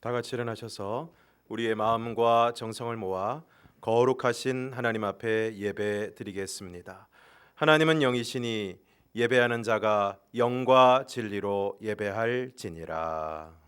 다 같이 일어나셔서 우리의 마음과 정성을 모아 거룩하신 하나님 앞에 예배 드리겠습니다. 하나님은 영이시니 예배하는 자가 영과 진리로 예배할지니라.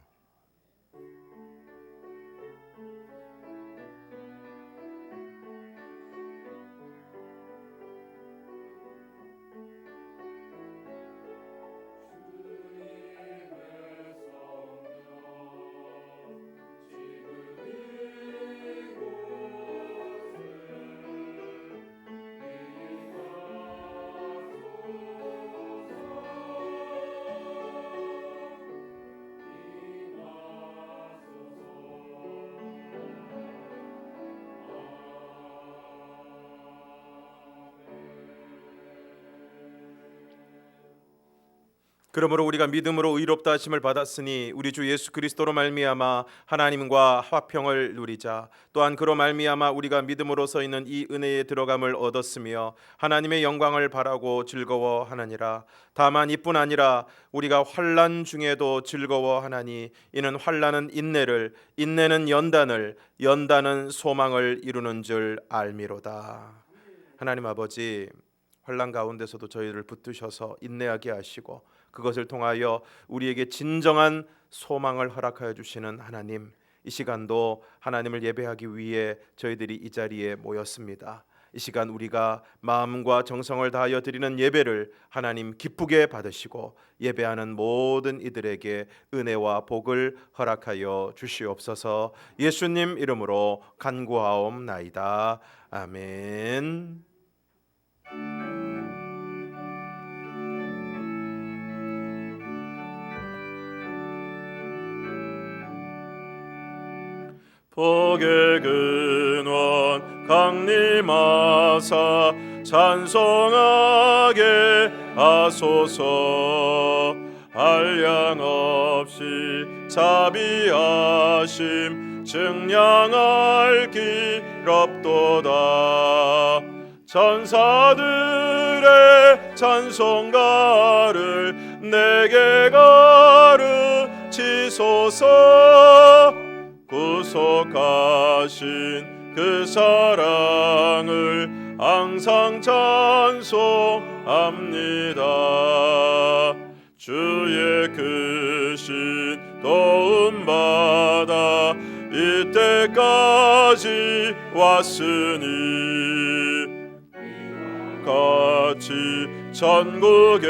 그러므로 우리가 믿음으로 의롭다 하심을 받았으니 우리 주 예수 그리스도로 말미암아 하나님과 화평을 누리자. 또한 그로 말미암아 우리가 믿음으로 서 있는 이 은혜에 들어감을 얻었으며 하나님의 영광을 바라고 즐거워하느니라. 다만 이뿐 아니라 우리가 환난 중에도 즐거워하나니 이는 환난은 인내를, 인내는 연단을, 연단은 소망을 이루는 줄 알미로다. 하나님 아버지, 환난 가운데서도 저희를 붙드셔서 인내하게 하시고 그것을 통하여 우리에게 진정한 소망을 허락하여 주시는 하나님, 이 시간도 하나님을 예배하기 위해 저희들이 이 자리에 모였습니다. 이 시간 우리가 마음과 정성을 다하여 드리는 예배를 하나님 기쁘게 받으시고 예배하는 모든 이들에게 은혜와 복을 허락하여 주시옵소서. 예수님 이름으로 간구하옵나이다. 아멘. 복의 근원 강림하사 찬송하게 하소서. 한량없이 자비하심 증량할 길 없도다. 천사들의 찬송가를 내게 가르치소서. 구속하신 그 사랑을 항상 찬송합니다. 주의 크신 도움 받아 이때까지 왔으니 같이 천국에도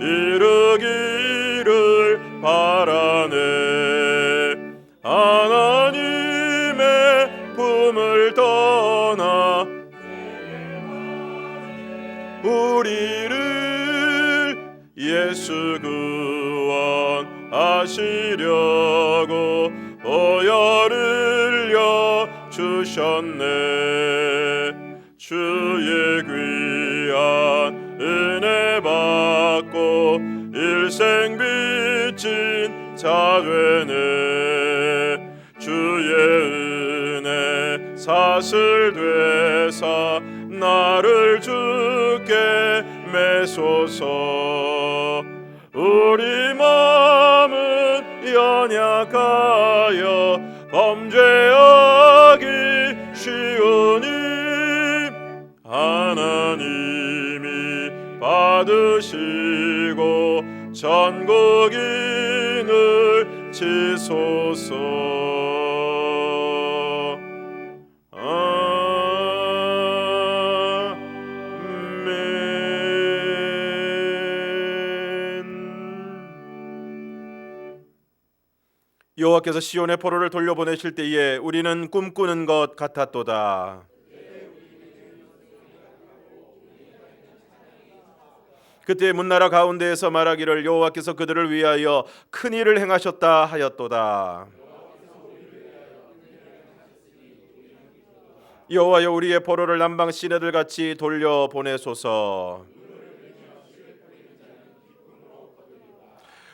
이르기를 바라네. 하나님의 품을 떠나 우리를 예수 구원하시려고 보혈을 흘려 주셨네. 주의 귀한 은혜 받고 일생 빚진 자 되네. 주의 은혜 사슬 되사 나를 주께 매소서. 우리 마음은 연약하여 범죄하기 쉬우니 하나님이 받으시고 천국인을 지소서. 여호와께서 시온의 포로를 돌려보내실 때에 우리는 꿈꾸는 것 같았도다. 그때 문나라 가운데에서 말하기를 여호와께서 그들을 위하여 큰 일을 행하셨다 하였도다. 여호와여 우리의 포로를 남방 시내들 같이 돌려보내소서.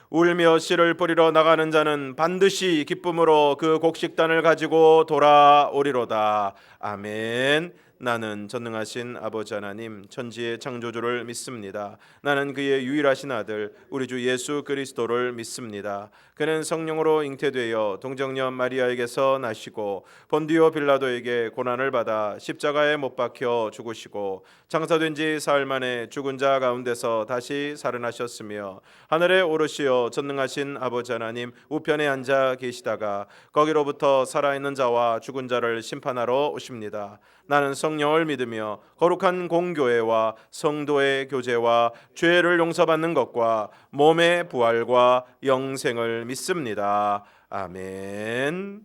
울며 씨를 뿌리러 나가는 자는 반드시 기쁨으로 그 곡식단을 가지고 돌아오리로다. 아멘. 나는 전능하신 아버지 하나님 천지의 창조주를 믿습니다. 나는 그의 유일하신 아들 우리 주 예수 그리스도를 믿습니다. 그는 성령으로 잉태되어 동정녀 마리아에게서 나시고 본디오 빌라도에게 고난을 받아 십자가에 못 박혀 죽으시고 장사된 지 사흘 만에 죽은 자 가운데서 다시 살아나셨으며 하늘에 오르시어 전능하신 아버지 하나님 우편에 앉아 계시다가 거기로부터 살아있는 자와 죽은 자를 심판하러 오십니다. 나는 성령을 믿으며 거룩한 공교회와 성도의 교제와 죄를 용서받는 것과 몸의 부활과 영생을 믿습니다. 아멘.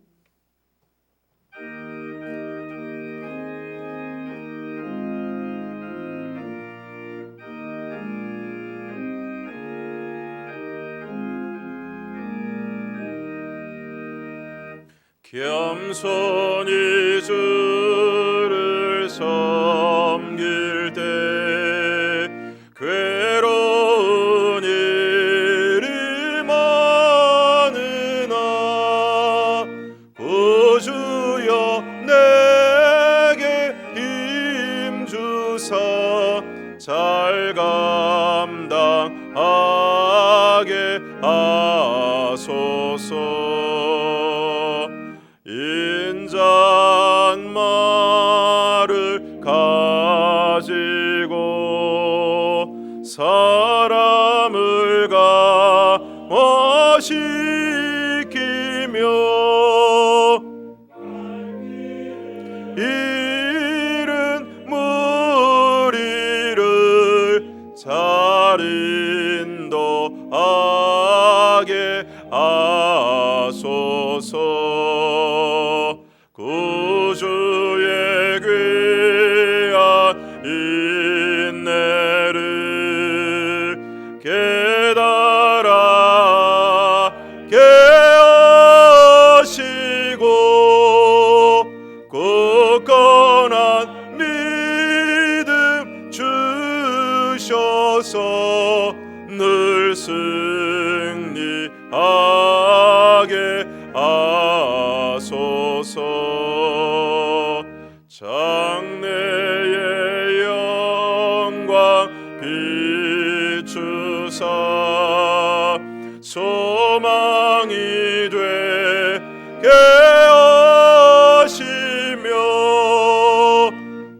겸손히 주를 섬길 때 괴로운 일이 많으나 구주여 내게 힘주사 잘 감당하게 하소서. 인자말을 가지고 사람을 감화시키며 잃은 무리를 잘 인도하게 하소서. 구주의 귀한 인내를 깨달아 깨하시고 굳건한 믿음 주셔서 늘 승리하게 하소서. 장래의 영광 비추사 소망이 되게 하시며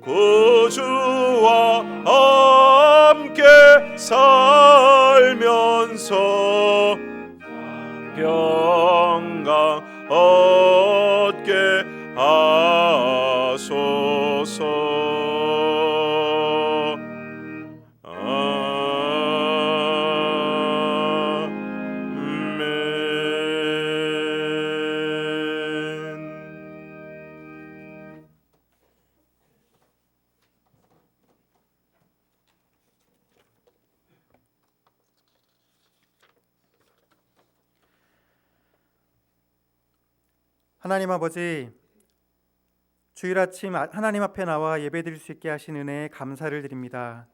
구주와 함께 살면서 평강 얻게 하소서. 하나님 아버지, 주일 아침 하나님 앞에 나와 예배드릴 수 있게 하신 은혜에 감사를 드립니다.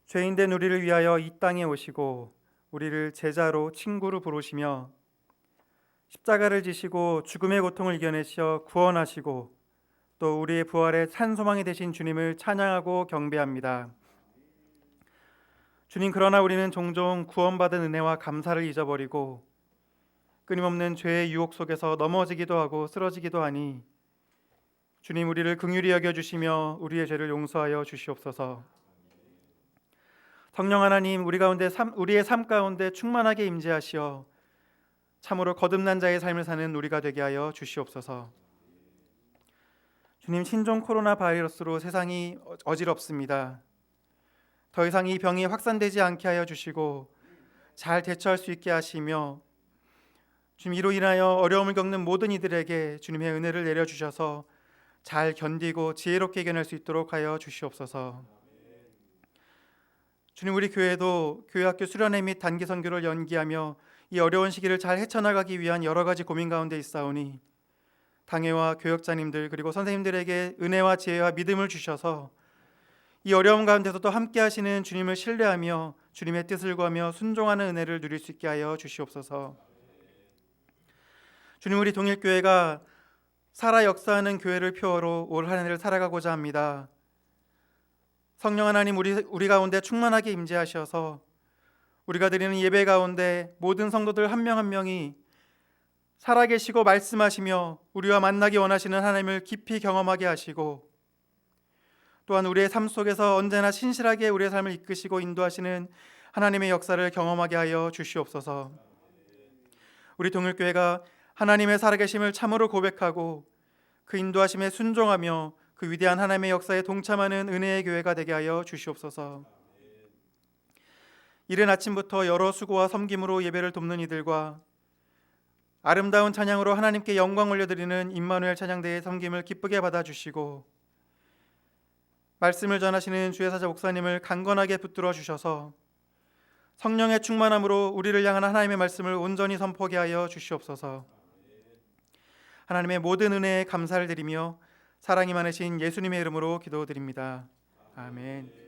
죄인된 우리를 위하여 이 땅에 오시고 우리를 제자로 친구로 부르시며 십자가를 지시고 죽음의 고통을 이겨내셔 구원하시고 또 우리의 부활의 산 소망이 되신 주님을 찬양하고 경배합니다. 주님, 그러나 우리는 종종 구원받은 은혜와 감사를 잊어버리고 끊임없는 죄의 유혹 속에서 넘어지기도 하고 쓰러지기도 하니 주님, 우리를 긍휼히 여겨주시며 우리의 죄를 용서하여 주시옵소서. 성령 하나님, 우리의 삶 가운데 충만하게 임재하시어 참으로 거듭난 자의 삶을 사는 우리가 되게 하여 주시옵소서. 주님, 신종 코로나 바이러스로 세상이 어지럽습니다. 더 이상 이 병이 확산되지 않게 하여 주시고 잘 대처할 수 있게 하시며 주님, 이로 인하여 어려움을 겪는 모든 이들에게 주님의 은혜를 내려주셔서 잘 견디고 지혜롭게 이겨낼 수 있도록 하여 주시옵소서. 주님, 우리 교회도 교회학교 수련회 및 단기 선교를 연기하며 이 어려운 시기를 잘 헤쳐나가기 위한 여러 가지 고민 가운데 있사오니 당회와 교역자님들 그리고 선생님들에게 은혜와 지혜와 믿음을 주셔서 이 어려움 가운데서도 함께 하시는 주님을 신뢰하며 주님의 뜻을 구하며 순종하는 은혜를 누릴 수 있게 하여 주시옵소서. 주님, 우리 동일교회가 살아 역사하는 교회를 표어로 올 한 해를 살아가고자 합니다. 성령 하나님 우리 가운데 충만하게 임재하셔서 우리가 드리는 예배 가운데 모든 성도들 한 명 한 명이 살아계시고 말씀하시며 우리와 만나기 원하시는 하나님을 깊이 경험하게 하시고, 또한 우리의 삶 속에서 언제나 신실하게 우리의 삶을 이끄시고 인도하시는 하나님의 역사를 경험하게 하여 주시옵소서. 우리 동일교회가 하나님의 살아계심을 참으로 고백하고 그 인도하심에 순종하며 그 위대한 하나님의 역사에 동참하는 은혜의 교회가 되게 하여 주시옵소서. 이른 아침부터 여러 수고와 섬김으로 예배를 돕는 이들과 아름다운 찬양으로 하나님께 영광 올려드리는 임마누엘 찬양대의 섬김을 기쁘게 받아주시고, 말씀을 전하시는 주의 사자 목사님을 강건하게 붙들어 주셔서 성령의 충만함으로 우리를 향한 하나님의 말씀을 온전히 선포하게 하여 주시옵소서. 하나님의 모든 은혜에 감사를 드리며 사랑이 많으신 예수님의 이름으로 기도드립니다. 아멘.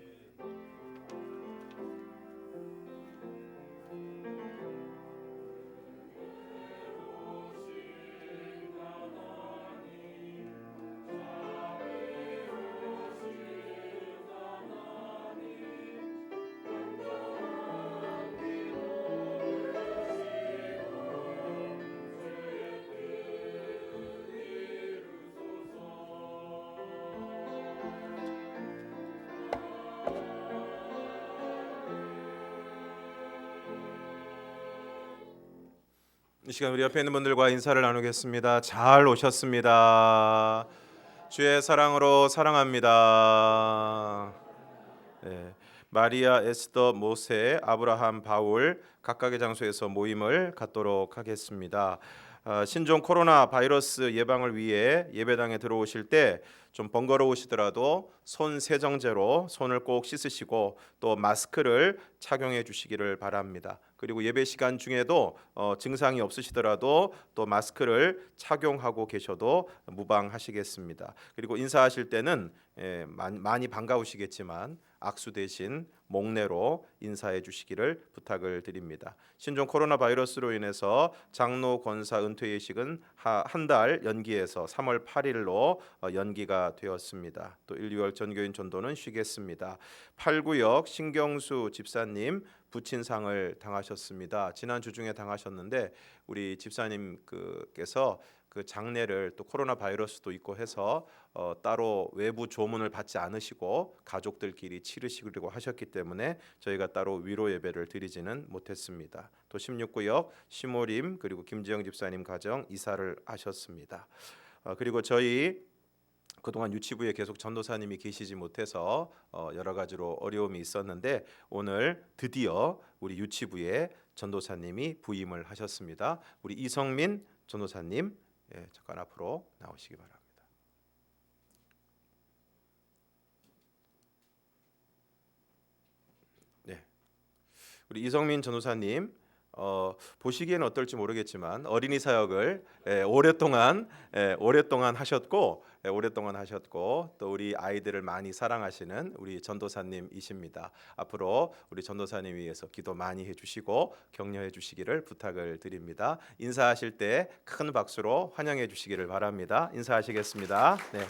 이 시간 우리 옆에 있는 분들과 인사를 나누겠습니다. 잘 오셨습니다. 주의 사랑으로 사랑합니다. 네, 마리아, 에스더, 모세, 아브라함, 바울 각각의 장소에서 모임을 갖도록 하겠습니다. 신종 코로나 바이러스 예방을 위해 예배당에 들어오실 때 좀 번거로우시더라도 손 세정제로 손을 꼭 씻으시고 또 마스크를 착용해 주시기를 바랍니다. 그리고 예배 시간 중에도 증상이 없으시더라도 또 마스크를 착용하고 계셔도 무방하시겠습니다. 그리고 인사하실 때는 많이 반가우시겠지만 악수 대신 목례로 인사해 주시기를 부탁을 드립니다. 신종 코로나 바이러스로 인해서 장로 권사 은퇴 예식은 한 달 연기해서 3월 8일로 연기가 되었습니다. 또 1, 2월 전교인 전도는 쉬겠습니다. 8구역 신경수 집사님 부친상을 당하셨습니다. 지난 주 중에 당하셨는데 우리 집사님께서 그 장례를 또 코로나 바이러스도 있고 해서 따로 외부 조문을 받지 않으시고 가족들끼리 치르시려고 하셨기 때문에 저희가 따로 위로 예배를 드리지는 못했습니다. 또 16구역 시모림 그리고 김지영 집사님 가정 이사를 하셨습니다. 그리고 저희 그동안 유치부에 계속 전도사님이 계시지 못해서 여러 가지로 어려움이 있었는데 오늘 드디어 우리 유치부에 전도사님이 부임을 하셨습니다. 우리 이성민 전도사님 잠깐 앞으로 나오시기 바랍니다. 네, 우리 이성민 전도사님 보시기에는 어떨지 모르겠지만 어린이 사역을 오랫동안 하셨고 또 우리 아이들을 많이 사랑하시는 우리 전도사님이십니다. 앞으로 우리 전도사님 위해서 기도 많이 해주시고 격려해 주시기를 부탁을 드립니다. 인사하실 때 큰 박수로 환영해 주시기를 바랍니다. 인사하시겠습니다. 네.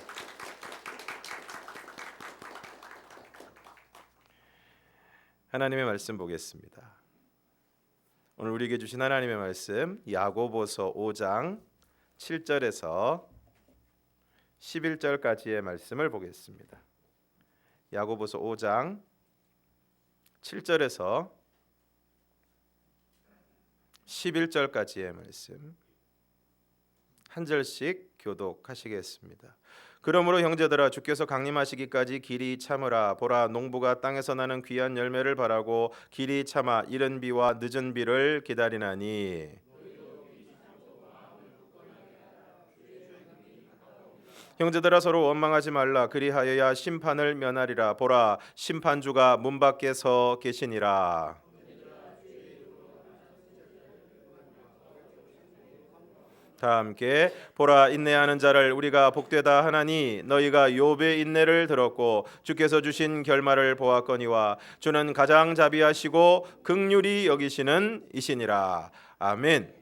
하나님의 말씀 보겠습니다. 오늘 우리에게 주신 하나님의 말씀 야고보서 5장 7절에서 11절까지의 말씀을 보겠습니다. 야고보서 5장 7절에서 11절까지의 말씀 한 절씩 교독하시겠습니다. 그러므로 형제들아 주께서 강림하시기까지 길이 참으라. 보라 농부가 땅에서 나는 귀한 열매를 바라고 길이 참아 이른 비와 늦은 비를 기다리나니 형제들아 서로 원망하지 말라. 그리하여야 심판을 면하리라. 보라 심판주가 문 밖에 서 계시니라. 다 함께 보라 인내하는 자를 우리가 복되다 하나니 너희가 욥의 인내를 들었고 주께서 주신 결말을 보았거니와 주는 가장 자비하시고 긍휼히 여기시는 이시니라. 아멘.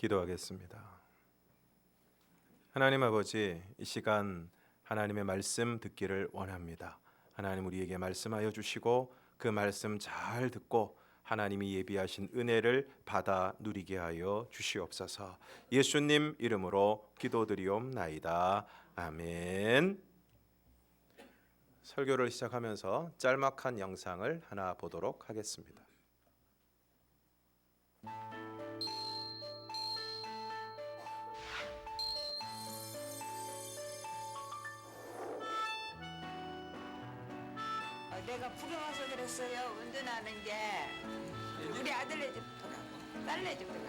기도하겠습니다. 하나님 아버지, 이 시간 하나님의 말씀 듣기를 원합니다. 하나님 우리에게 말씀하여 주시고 그 말씀 잘 듣고 하나님이 예비하신 은혜를 받아 누리게 하여 주시옵소서. 예수님 이름으로 기도드리옵나이다. 아멘. 설교를 시작하면서 짤막한 영상을 하나 보도록 하겠습니다. 내가 부러워서 그랬어요. 운전하는 게 우리 아들네 집 돌아고 딸네 집 돌아고.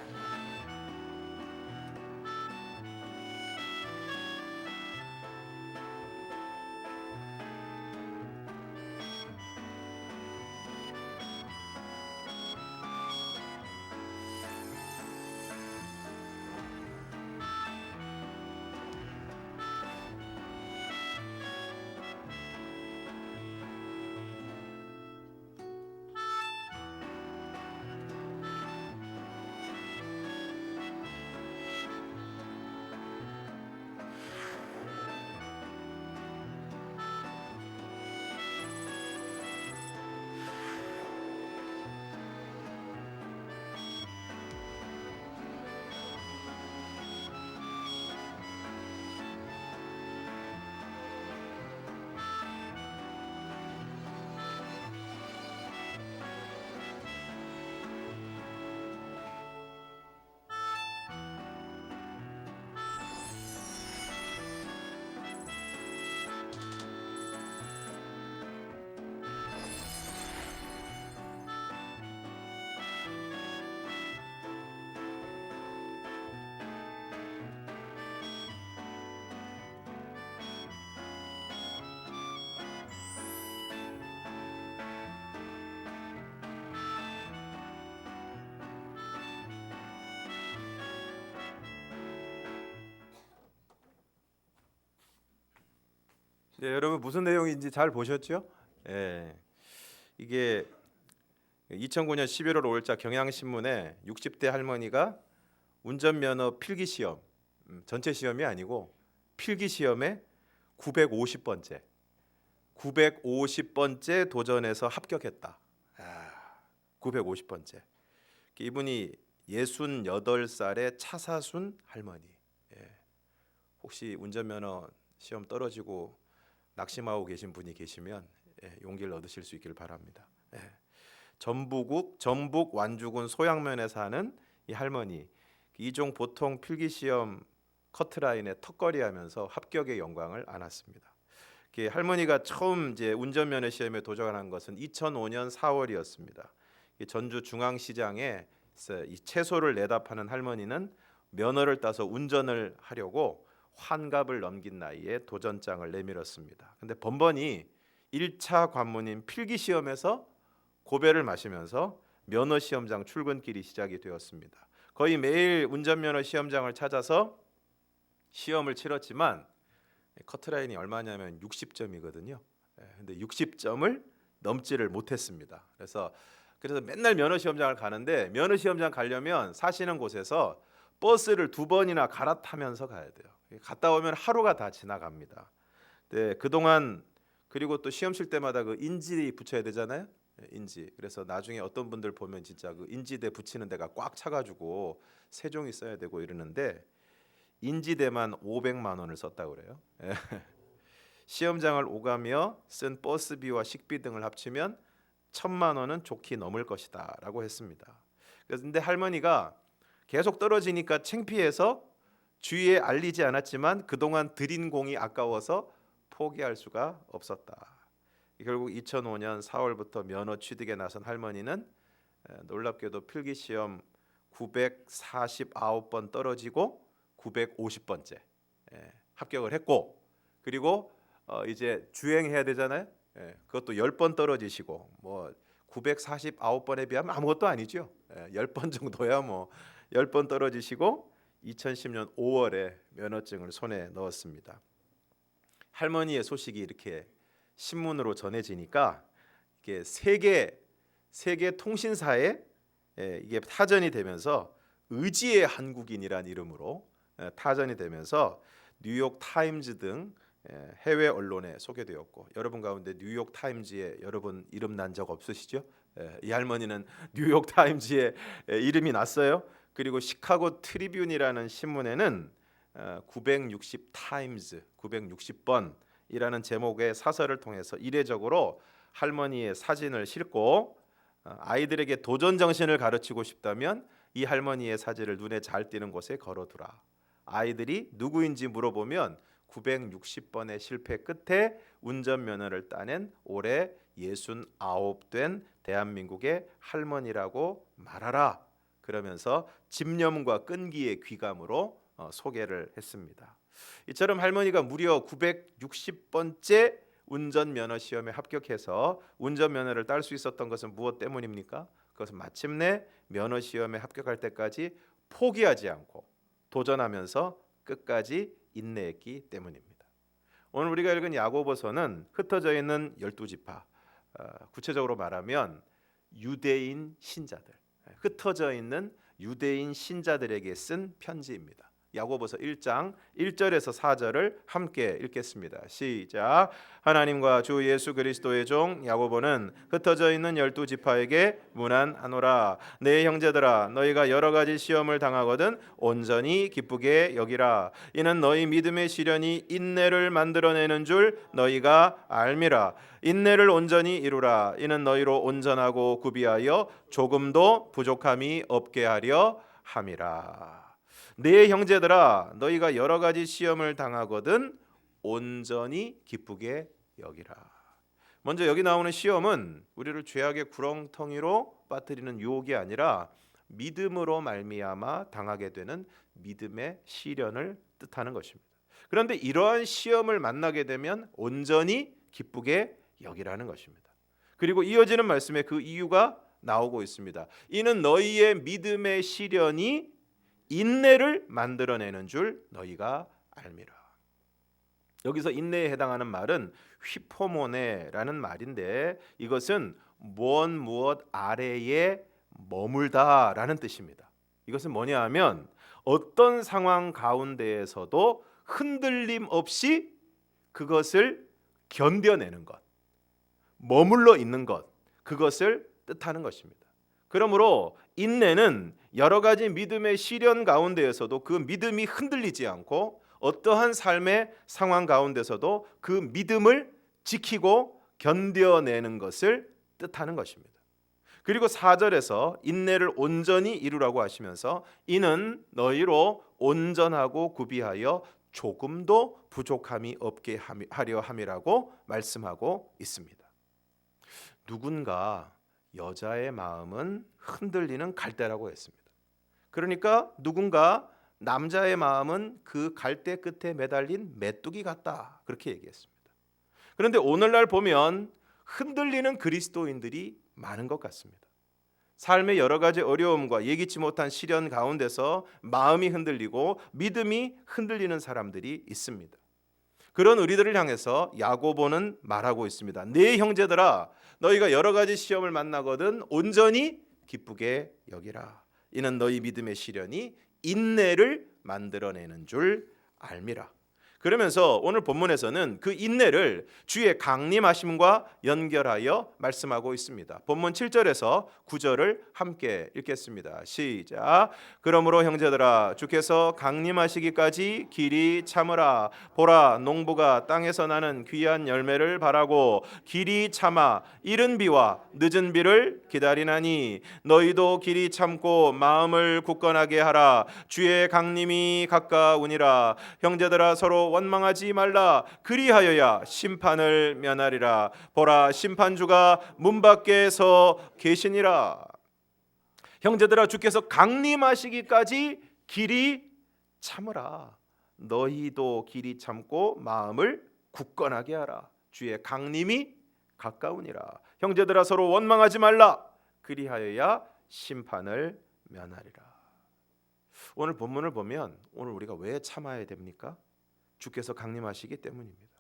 네, 여러분 무슨 내용인지 잘 보셨죠? 이게 2009년 11월 5일자 경향신문에 60대 할머니가 운전면허 필기시험, 전체 시험이 아니고 필기시험에 950번째 도전해서 합격했다. 950번째. 이분이 68살의 차사순 할머니. 혹시 운전면허 시험 떨어지고 낙심하고 계신 분이 계시면 용기를 얻으실 수 있기를 바랍니다. 전북 완주군 소양면에 사는 이 할머니, 이종 보통 필기시험 커트라인에 턱걸이하면서 합격의 영광을 안았습니다. 할머니가 처음 이제 운전면허 시험에 도전한 것은 2005년 4월이었습니다. 전주 중앙시장에 이 채소를 내다 파는 할머니는 면허를 따서 운전을 하려고 환갑을 넘긴 나이에 도전장을 내밀었습니다. 근데 번번이 1차 관문인 필기시험에서 고배를 마시면서 면허 시험장 출근길이 시작이 되었습니다. 거의 매일 운전면허 시험장을 찾아서 시험을 치렀지만 커트라인이 얼마냐면 60점이거든요. 근데 60점을 넘지를 못했습니다. 그래서 맨날 면허 시험장을 가는데 면허 시험장 가려면 사시는 곳에서 버스를 2번이나 갈아타면서 가야 돼요. 갔다 오면 하루가 다 지나갑니다. 네, 그동안 그리고 또 시험 칠 때마다 그 인지 붙여야 되잖아요. 인지. 그래서 나중에 어떤 분들 보면 진짜 그 인지대 붙이는 데가 꽉 차가지고 세종이 써야 되고 이러는데 인지대만 500만 원을 썼다고 그래요. 시험장을 오가며 쓴 버스비와 식비 등을 합치면 1,000만 원은 좋게 넘을 것이다라고 했습니다. 그런데 할머니가 계속 떨어지니까 창피해서 주위에 알리지 않았지만 그동안 들인 공이 아까워서 포기할 수가 없었다. 결국 2005년 4월부터 면허 취득에 나선 할머니는 놀랍게도 필기시험 949번 떨어지고 950번째 합격을 했고, 그리고 이제 주행해야 되잖아요. 그것도 10번 떨어지시고 뭐 949번에 비하면 아무것도 아니죠. 10번 정도야 뭐 10번 떨어지시고 2010년 5월에 면허증을 손에 넣었습니다. 할머니의 소식이 이렇게 신문으로 전해지니까 이게 세계 통신사에 이게 타전이 되면서 의지의 한국인이란 이름으로 타전이 되면서 뉴욕 타임즈 등 해외 언론에 소개되었고, 여러분 가운데 뉴욕 타임즈에 여러분 이름 난 적 없으시죠? 이 할머니는 뉴욕 타임즈에 이름이 났어요. 그리고 시카고 트리뷴이라는 신문에는 960 타임즈 960번이라는 제목의 사설을 통해서 이례적으로 할머니의 사진을 싣고, 아이들에게 도전 정신을 가르치고 싶다면 이 할머니의 사진을 눈에 잘 띄는 곳에 걸어두라. 아이들이 누구인지 물어보면 960번의 실패 끝에 운전면허를 따낸 올해 69된 대한민국의 할머니라고 말하라. 그러면서 집념과 끈기의 귀감으로 소개를 했습니다. 이처럼 할머니가 무려 960번째 운전면허 시험에 합격해서 운전면허를 딸 수 있었던 것은 무엇 때문입니까? 그것은 마침내 면허 시험에 합격할 때까지 포기하지 않고 도전하면서 끝까지 인내했기 때문입니다. 오늘 우리가 읽은 야고보서는 흩어져 있는 12지파, 구체적으로 말하면 유대인 신자들, 흩어져 있는 유대인 신자들에게 쓴 편지입니다. 야고보서 1장 1절에서 4절을 함께 읽겠습니다. 시작. 하나님과 주 예수 그리스도의 종 야고보는 흩어져 있는 12지파에게 문안하노라. 내 형제들아, 너희가 여러 가지 시험을 당하거든 온전히 기쁘게 여기라. 이는 너희 믿음의 시련이 인내를 만들어내는 줄 너희가 알미라. 인내를 온전히 이루라. 이는 너희로 온전하고 구비하여 조금도 부족함이 없게 하려 함이라. 내 형제들아, 너희가 여러 가지 시험을 당하거든 온전히 기쁘게 여기라. 먼저 여기 나오는 시험은 우리를 죄악의 구렁텅이로 빠뜨리는 유혹이 아니라 믿음으로 말미암아 당하게 되는 믿음의 시련을 뜻하는 것입니다. 그런데 이러한 시험을 만나게 되면 온전히 기쁘게 여기라는 것입니다. 그리고 이어지는 말씀에 그 이유가 나오고 있습니다. 이는 너희의 믿음의 시련이 인내를 만들어내는 줄 너희가 알미라. 여기서 인내에 해당하는 말은 휘포모네라는 말인데, 이것은 무엇 아래에 머물다라는 뜻입니다. 이것은 뭐냐 하면 어떤 상황 가운데에서도 흔들림 없이 그것을 견뎌내는 것, 머물러 있는 것, 그것을 뜻하는 것입니다. 그러므로 인내는 여러 가지 믿음의 시련 가운데에서도 그 믿음이 흔들리지 않고 어떠한 삶의 상황 가운데서도 그 믿음을 지키고 견뎌내는 것을 뜻하는 것입니다. 그리고 4절에서 인내를 온전히 이루라고 하시면서 이는 너희로 온전하고 구비하여 조금도 부족함이 없게 하려 함이라고 말씀하고 있습니다. 누군가 여자의 마음은 흔들리는 갈대라고 했습니다. 그러니까 누군가 남자의 마음은 그 갈대 끝에 매달린 메뚜기 같다, 그렇게 얘기했습니다. 그런데 오늘날 보면 흔들리는 그리스도인들이 많은 것 같습니다. 삶의 여러 가지 어려움과 예기치 못한 시련 가운데서 마음이 흔들리고 믿음이 흔들리는 사람들이 있습니다. 그런 우리들을 향해서 야고보는 말하고 있습니다. 네 형제들아, 너희가 여러 가지 시험을 만나거든 온전히 기쁘게 여기라. 이는 너희 믿음의 시련이 인내를 만들어내는 줄 알미라. 그러면서 오늘 본문에서는 그 인내를 주의 강림하심과 연결하여 말씀하고 있습니다. 본문 7절에서 9절을 함께 읽겠습니다. 시작. 그러므로 형제들아, 주께서 강림하시기까지 길이 참으라. 보라, 농부가 땅에서 나는 귀한 열매를 바라고 길이 참아 이른 비와 늦은 비를 기다리나니 너희도 길이 참고 마음을 굳건하게 하라. 주의 강림이 가까우니라. 형제들아, 서로 원망하지 말라. 그리하여야 심판을 면하리라. 보라, 심판주가 문 밖에서 계시니라. 형제들아, 주께서 강림하시기까지 길이 참으라. 너희도 길이 참고 마음을 굳건하게 하라. 주의 강림이 가까우니라. 형제들아, 서로 원망하지 말라. 그리하여야 심판을 면하리라. 오늘 본문을 보면 오늘 우리가 왜 참아야 됩니까? 주께서 강림하시기 때문입니다.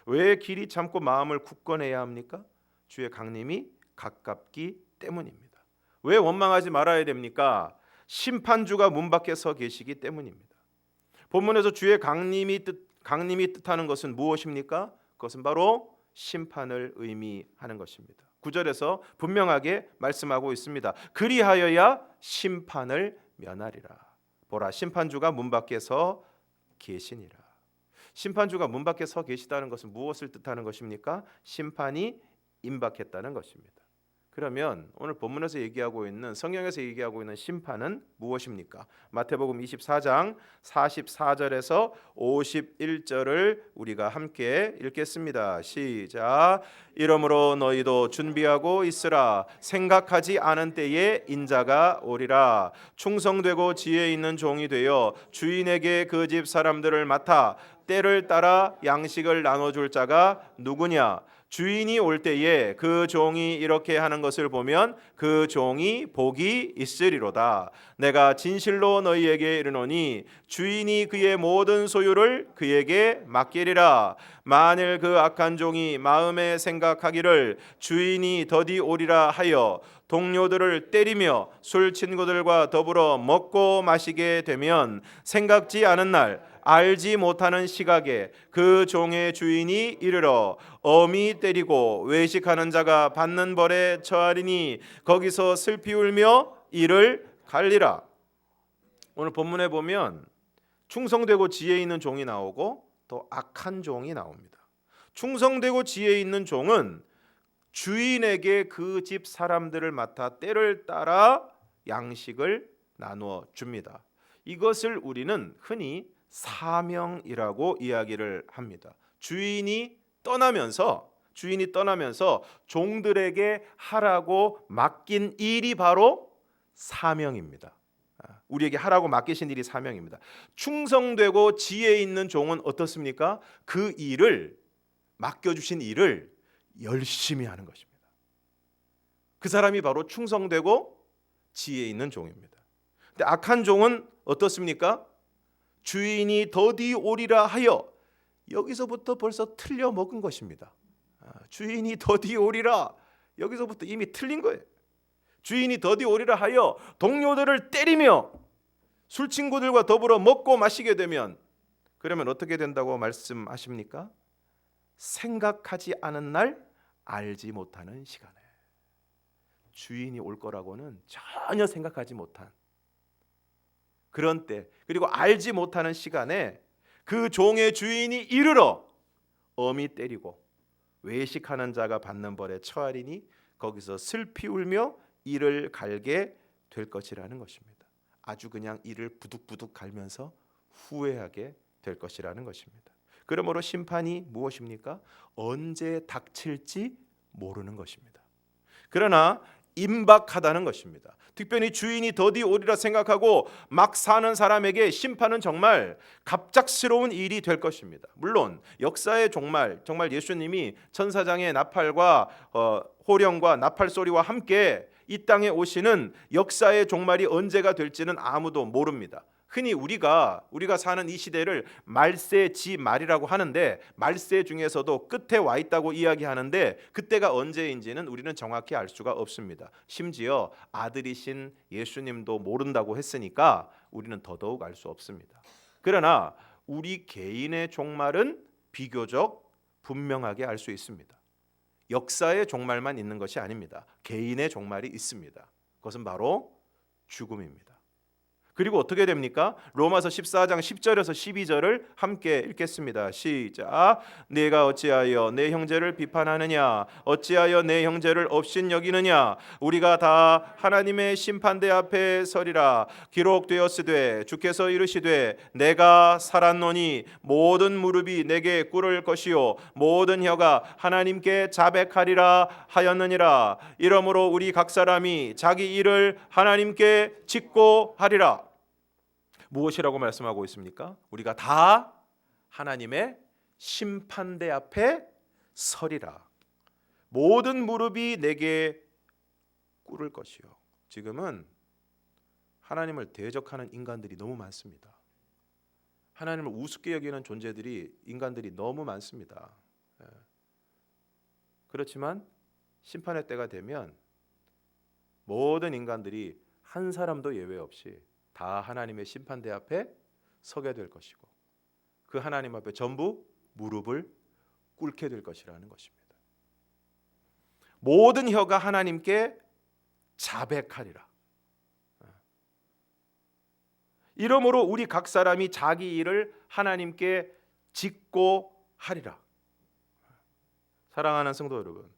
왜 길이 참고 마음을 굳건해야 합니까? 주의 강림이 가깝기 때문입니다. 왜 원망하지 말아야 됩니까? 심판주가 문 밖에 서 계시기 때문입니다. 본문에서 주의 강림이 뜻하는 것은 무엇입니까? 그것은 바로 심판을 의미하는 것입니다. 9절에서 분명하게 말씀하고 있습니다. 그리하여야 심판을 면하리라. 보라, 심판주가 문 밖에 서 계시니라. 심판주가 문 밖에 서 계시다는 것은 무엇을 뜻하는 것입니까? 심판이 임박했다는 것입니다. 그러면 오늘 본문에서 얘기하고 있는, 성경에서 얘기하고 있는 심판은 무엇입니까? 마태복음 24장 44절에서 51절을 우리가 함께 읽겠습니다. 시작. 이러므로 너희도 준비하고 있으라. 생각하지 않은 때에 인자가 오리라. 충성되고 지혜 있는 종이 되어 주인에게 그 집 사람들을 맡아 때를 따라 양식을 나눠줄 자가 누구냐? 주인이 올 때에 그 종이 이렇게 하는 것을 보면 그 종이 복이 있으리로다. 내가 진실로 너희에게 이르노니 주인이 그의 모든 소유를 그에게 맡기리라. 만일 그 악한 종이 마음에 생각하기를 주인이 더디 오리라 하여 동료들을 때리며 술 친구들과 더불어 먹고 마시게 되면 생각지 않은 날 알지 못하는 시각에 그 종의 주인이 이르러 엄히 때리고 외식하는 자가 받는 벌에 처하리니 거기서 슬피 울며 이를 갈리라. 오늘 본문에 보면 충성되고 지혜 있는 종이 나오고 또 악한 종이 나옵니다. 충성되고 지혜 있는 종은 주인에게 그 집 사람들을 맡아 때를 따라 양식을 나누어 줍니다. 이것을 우리는 흔히 사명이라고 이야기를 합니다. 주인이 떠나면서 종들에게 하라고 맡긴 일이 바로 사명입니다. 우리에게 하라고 맡기신 일이 사명입니다. 충성되고 지혜 있는 종은 어떻습니까? 그 일을, 맡겨주신 일을 열심히 하는 것입니다. 그 사람이 바로 충성되고 지혜 있는 종입니다. 근데 악한 종은 어떻습니까? 주인이 더디 오리라 하여, 여기서부터 벌써 틀려 먹은 것입니다. 주인이 더디 오리라, 여기서부터 이미 틀린 거예요. 주인이 더디 오리라 하여 동료들을 때리며 술 친구들과 더불어 먹고 마시게 되면, 그러면 어떻게 된다고 말씀하십니까? 생각하지 않은 날 알지 못하는 시간에, 주인이 올 거라고는 전혀 생각하지 못한 그런 때, 그리고 알지 못하는 시간에 그 종의 주인이 이르러 엄히 때리고 외식하는 자가 받는 벌에 처하리니 거기서 슬피 울며 이를 갈게 될 것이라는 것입니다. 아주 그냥 이를 부득부득 갈면서 후회하게 될 것이라는 것입니다. 그러므로 심판이 무엇입니까? 언제 닥칠지 모르는 것입니다. 그러나 임박하다는 것입니다. 특별히 주인이 더디 오리라 생각하고 막 사는 사람에게 심판은 정말 갑작스러운 일이 될 것입니다. 물론 역사의 정말 예수님이 천사장의 나팔과 호령과 나팔 소리와 함께 이 땅에 오시는 역사의 종말이 언제가 될지는 아무도 모릅니다. 흔히 우리가 사는 이 시대를 말세지 말이라고 하는데, 말세 중에서도 끝에 와 있다고 이야기하는데 그때가 언제인지는 우리는 정확히 알 수가 없습니다. 심지어 아들이신 예수님도 모른다고 했으니까 우리는 더더욱 알 수 없습니다. 그러나 우리 개인의 종말은 비교적 분명하게 알 수 있습니다. 역사의 종말만 있는 것이 아닙니다. 개인의 종말이 있습니다. 그것은 바로 죽음입니다. 그리고 어떻게 됩니까? 로마서 14장 10절에서 12절을 함께 읽겠습니다. 시작. 네가 어찌하여 내 형제를 비판하느냐? 어찌하여 내 형제를 업신여기느냐? 우리가 다 하나님의 심판대 앞에 서리라. 기록되었으되 주께서 이르시되 내가 살았노니 모든 무릎이 내게 꿇을 것이요 모든 혀가 하나님께 자백하리라 하였느니라. 이러므로 우리 각 사람이 자기 일을 하나님께 짓고 하리라. 무엇이라고 말씀하고 있습니까? 우리가 다 하나님의 심판대 앞에 서리라. 모든 무릎이 내게 꿇을 것이요. 지금은 하나님을 대적하는 인간들이 너무 많습니다. 하나님을 우습게 여기는 존재들이, 인간들이 너무 많습니다. 그렇지만 심판의 때가 되면 모든 인간들이 한 사람도 예외 없이 다 하나님의 심판대 앞에 서게 될 것이고 그 하나님 앞에 전부 무릎을 꿇게 될 것이라는 것입니다. 모든 혀가 하나님께 자백하리라. 이러므로 우리 각 사람이 자기 일을 하나님께 짓고 하리라. 사랑하는 성도 여러분,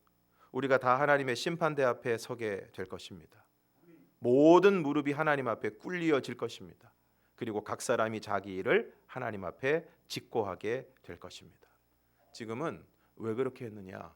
우리가 다 하나님의 심판대 앞에 서게 될 것입니다. 모든 무릎이 하나님 앞에 꿇려질 것입니다. 그리고 각 사람이 자기 일을 하나님 앞에 짓고 하게 될 것입니다. 지금은 왜 그렇게 했느냐,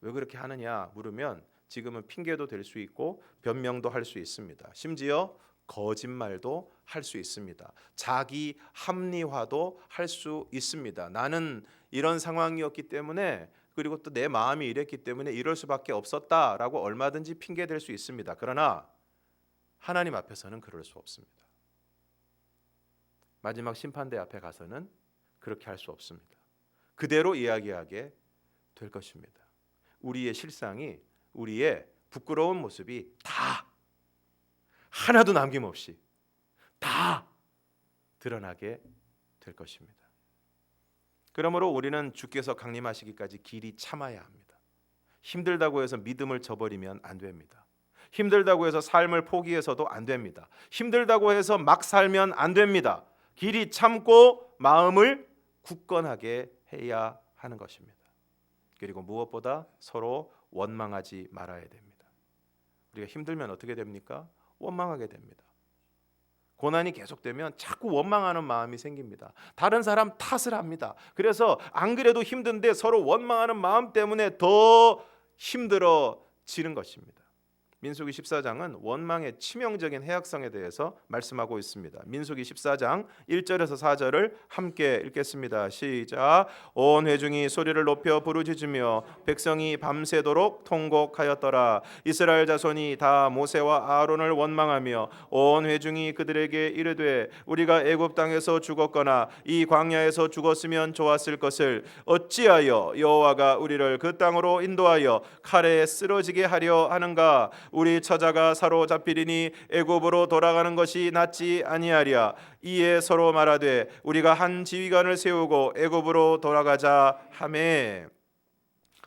왜 그렇게 하느냐 물으면 지금은 핑계도 될 수 있고 변명도 할 수 있습니다. 심지어 거짓말도 할 수 있습니다. 자기 합리화도 할 수 있습니다. 나는 이런 상황이었기 때문에 그리고 또 내 마음이 이랬기 때문에 이럴 수밖에 없었다라고 얼마든지 핑계 댈 수 있습니다. 그러나 하나님 앞에서는 그럴 수 없습니다. 마지막 심판대 앞에 가서는 그렇게 할 수 없습니다. 그대로 이야기하게 될 것입니다. 우리의 실상이, 우리의 부끄러운 모습이 다 하나도 남김없이 다 드러나게 될 것입니다. 그러므로 우리는 주께서 강림하시기까지 길이 참아야 합니다. 힘들다고 해서 믿음을 저버리면 안 됩니다. 힘들다고 해서 삶을 포기해서도 안 됩니다. 힘들다고 해서 막 살면 안 됩니다. 길이 참고 마음을 굳건하게 해야 하는 것입니다. 그리고 무엇보다 서로 원망하지 말아야 됩니다. 우리가 힘들면 어떻게 됩니까? 원망하게 됩니다. 고난이 계속되면 자꾸 원망하는 마음이 생깁니다. 다른 사람 탓을 합니다. 그래서 안 그래도 힘든데 서로 원망하는 마음 때문에 더 힘들어지는 것입니다. 민수기 14장은 원망의 치명적인 해악성에 대해서 말씀하고 있습니다. 민수기 14장 1절에서 4절을 함께 읽겠습니다. 시작. 온 회중이 소리를 높여 부르짖으며 백성이 밤새도록 통곡하였더라. 이스라엘 자손이 다 모세와 아론을 원망하며 온 회중이 그들에게 이르되 우리가 애굽 땅에서 죽었거나 이 광야에서 죽었으면 좋았을 것을 어찌하여 여호와가 우리를 그 땅으로 인도하여 칼에 쓰러지게 하려 하는가. 우리 처자가 사로잡히리니 애굽으로 돌아가는 것이 낫지 아니하랴. 이에 서로 말하되 우리가 한 지휘관을 세우고 애굽으로 돌아가자 하매.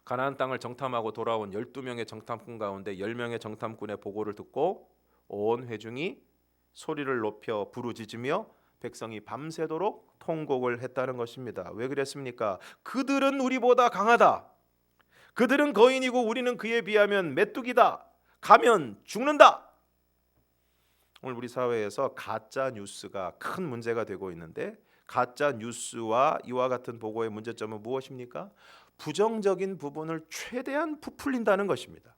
가나안 땅을 정탐하고 돌아온 12명의 정탐꾼 가운데 10명의 정탐꾼의 보고를 듣고 온 회중이 소리를 높여 부르짖으며 백성이 밤새도록 통곡을 했다는 것입니다. 왜 그랬습니까? 그들은 우리보다 강하다. 그들은 거인이고 우리는 그에 비하면 메뚜기다. 가면 죽는다. 오늘 우리 사회에서 가짜 뉴스가 큰 문제가 되고 있는데 가짜 뉴스와 이와 같은 보고의 문제점은 무엇입니까? 부정적인 부분을 최대한 부풀린다는 것입니다.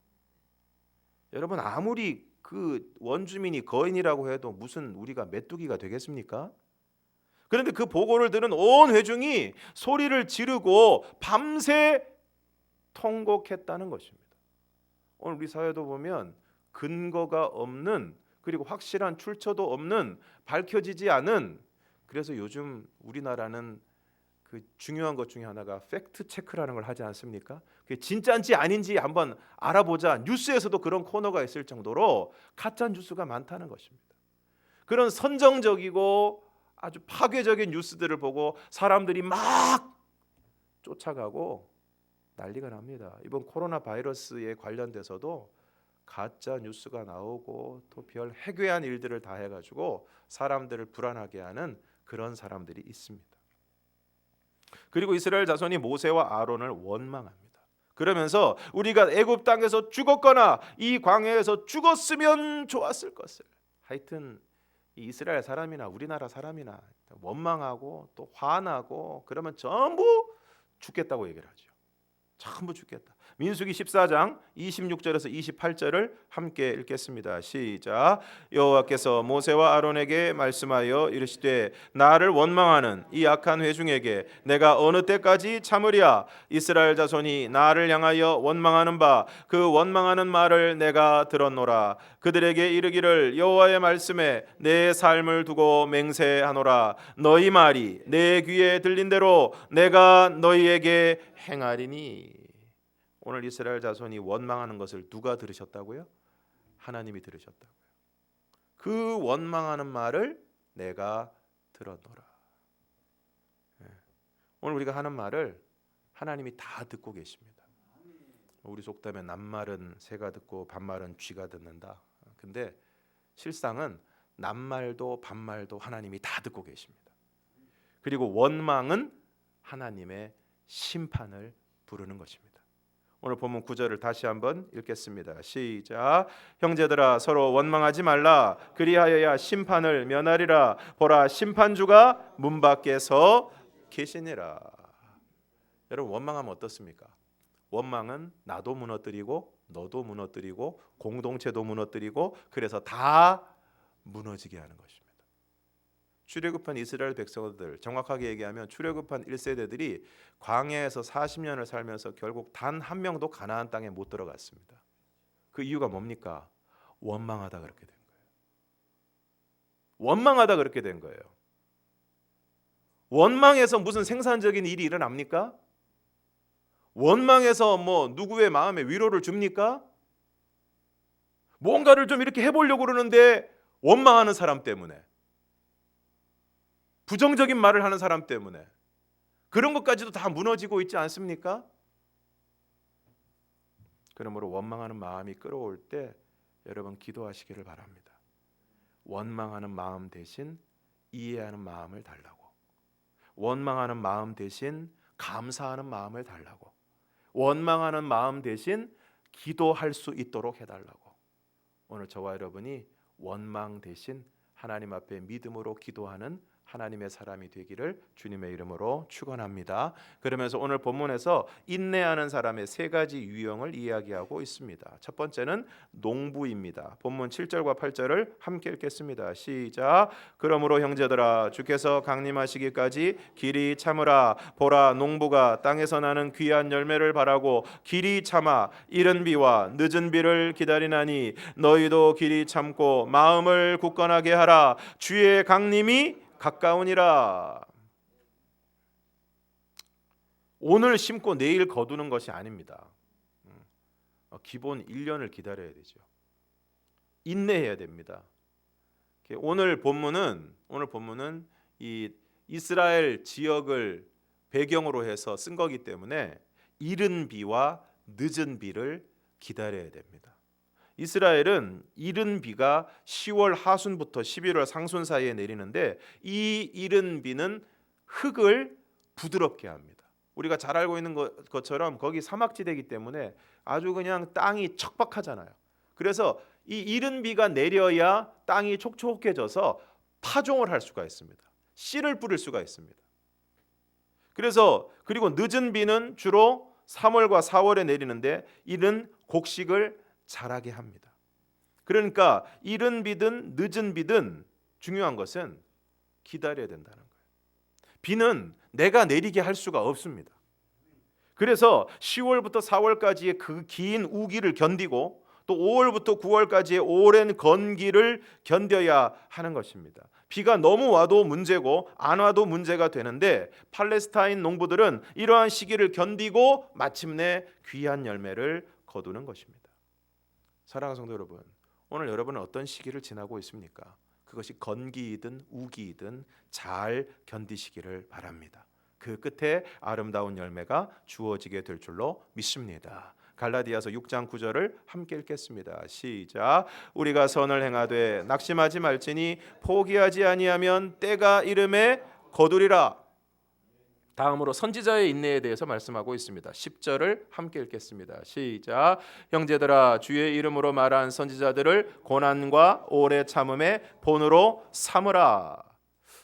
여러분 아무리 그 원주민이 거인이라고 해도 무슨 우리가 메뚜기가 되겠습니까? 그런데 그 보고를 들은 온 회중이 소리를 지르고 밤새 통곡했다는 것입니다. 오늘 우리 사회도 보면 근거가 없는 그리고 확실한 출처도 없는 밝혀지지 않은 그래서 요즘 우리나라는 그 중요한 것 중에 하나가 팩트 체크라는 걸 하지 않습니까? 그게 진짜인지 아닌지 한번 알아보자. 뉴스에서도 그런 코너가 있을 정도로 가짜 뉴스가 많다는 것입니다. 그런 선정적이고 아주 파괴적인 뉴스들을 보고 사람들이 막 쫓아가고 난리가 납니다. 이번 코로나 바이러스에 관련돼서도 가짜 뉴스가 나오고 또 별 해괴한 일들을 다 해가지고 사람들을 불안하게 하는 그런 사람들이 있습니다. 그리고 이스라엘 자손이 모세와 아론을 원망합니다. 그러면서 우리가 애굽 땅에서 죽었거나 이 광야에서 죽었으면 좋았을 것을. 하여튼 이 이스라엘 사람이나 우리나라 사람이나 원망하고 또 화나고 그러면 전부 죽겠다고 얘기를 하죠. 전부 죽겠다. 민수기 14장 26절에서 28절을 함께 읽겠습니다. 시작. 여호와께서 모세와 아론에게 말씀하여 이르시되 나를 원망하는 이 악한 회중에게 내가 어느 때까지 참으랴. 이스라엘 자손이 나를 향하여 원망하는 바 그 원망하는 말을 내가 들었노라. 그들에게 이르기를 여호와의 말씀에 내 삶을 두고 맹세하노라. 너희 말이 내 귀에 들린 대로 내가 너희에게 행하리니. 오늘 이스라엘 자손이 원망하는 것을 누가 들으셨다고요? 하나님이 들으셨다고요. 그 원망하는 말을 내가 들었노라. 오늘 우리가 하는 말을 하나님이 다 듣고 계십니다. 우리 속담에 낱말은 새가 듣고 반말은 쥐가 듣는다. 근데 실상은 낱말도 반말도 하나님이 다 듣고 계십니다. 그리고 원망은 하나님의 심판을 부르는 것입니다. 오늘 본문 9절을 다시 한번 읽겠습니다. 시작. 형제들아 서로 원망하지 말라. 그리하여야 심판을 면하리라. 보라 심판주가 문 밖에서 계시니라. 여러분 원망하면 어떻습니까? 원망은 나도 무너뜨리고 너도 무너뜨리고 공동체도 무너뜨리고 그래서 다 무너지게 하는 것입니다. 출애굽한 이스라엘 백성들, 정확하게 얘기하면 출애굽한 1세대들이 광야에서 40년을 살면서 결국 단 한 명도 가나안 땅에 못 들어갔습니다. 그 이유가 뭡니까? 원망하다 그렇게 된 거예요. 원망하다 그렇게 된 거예요. 원망해서 무슨 생산적인 일이 일어납니까? 원망해서 뭐 누구의 마음에 위로를 줍니까? 뭔가를 좀 이렇게 해보려고 그러는데 원망하는 사람 때문에, 부정적인 말을 하는 사람 때문에 그런 것까지도 다 무너지고 있지 않습니까? 그러므로 원망하는 마음이 끌어올 때 여러분 기도하시기를 바랍니다. 원망하는 마음 대신 이해하는 마음을 달라고, 원망하는 마음 대신 감사하는 마음을 달라고, 원망하는 마음 대신 기도할 수 있도록 해달라고. 오늘 저와 여러분이 원망 대신 하나님 앞에 믿음으로 기도하는 하나님의 사람이 되기를 주님의 이름으로 축원합니다. 그러면서 오늘 본문에서 인내하는 사람의 세 가지 유형을 이야기하고 있습니다. 첫 번째는 농부입니다. 본문 7절과 8절을 함께 읽겠습니다. 시작. 그러므로 형제들아 주께서 강림하시기까지 길이 참으라. 보라 농부가 땅에서 나는 귀한 열매를 바라고 길이 참아 이른 비와 늦은 비를 기다리나니 너희도 길이 참고 마음을 굳건하게 하라. 주의 강림이 가까우니라. 오늘 심고 내일 거두는 것이 아닙니다. 기본 1년을 기다려야 되죠. 인내해야 됩니다. 오늘 본문은 이 이스라엘 지역을 배경으로 해서 쓴 거기 때문에 이른 비와 늦은 비를 기다려야 됩니다. 이스라엘은 이른 비가 10월 하순부터 11월 상순 사이에 내리는데 이 이른 비는 흙을 부드럽게 합니다. 우리가 잘 알고 있는 것처럼 거기 사막지대이기 때문에 아주 그냥 땅이 척박하잖아요. 그래서 이 이른 비가 내려야 땅이 촉촉해져서 파종을 할 수가 있습니다. 씨를 뿌릴 수가 있습니다. 그리고 늦은 비는 주로 3월과 4월에 내리는데 이는 곡식을 자라게 합니다. 그러니까 이른 비든 늦은 비든 중요한 것은 기다려야 된다는 거예요. 비는 내가 내리게 할 수가 없습니다. 그래서 10월부터 4월까지의 그 긴 우기를 견디고 또 5월부터 9월까지의 오랜 건기를 견뎌야 하는 것입니다. 비가 너무 와도 문제고 안 와도 문제가 되는데 팔레스타인 농부들은 이러한 시기를 견디고 마침내 귀한 열매를 거두는 것입니다. 사랑하는 성도 여러분, 오늘 여러분은 어떤 시기를 지나고 있습니까? 그것이 건기이든 우기이든 잘 견디시기를 바랍니다. 그 끝에 아름다운 열매가 주어지게 될 줄로 믿습니다. 갈라디아서 6장 9절을 함께 읽겠습니다. 시작. 우리가 선을 행하되 낙심하지 말지니 포기하지 아니하면 때가 이름에 거두리라. 다음으로 선지자의 인내에 대해서 말씀하고 있습니다. 10절을 함께 읽겠습니다. 시작. 형제들아 주의 이름으로 말한 선지자들을 고난과 오래 참음의 본으로 삼으라.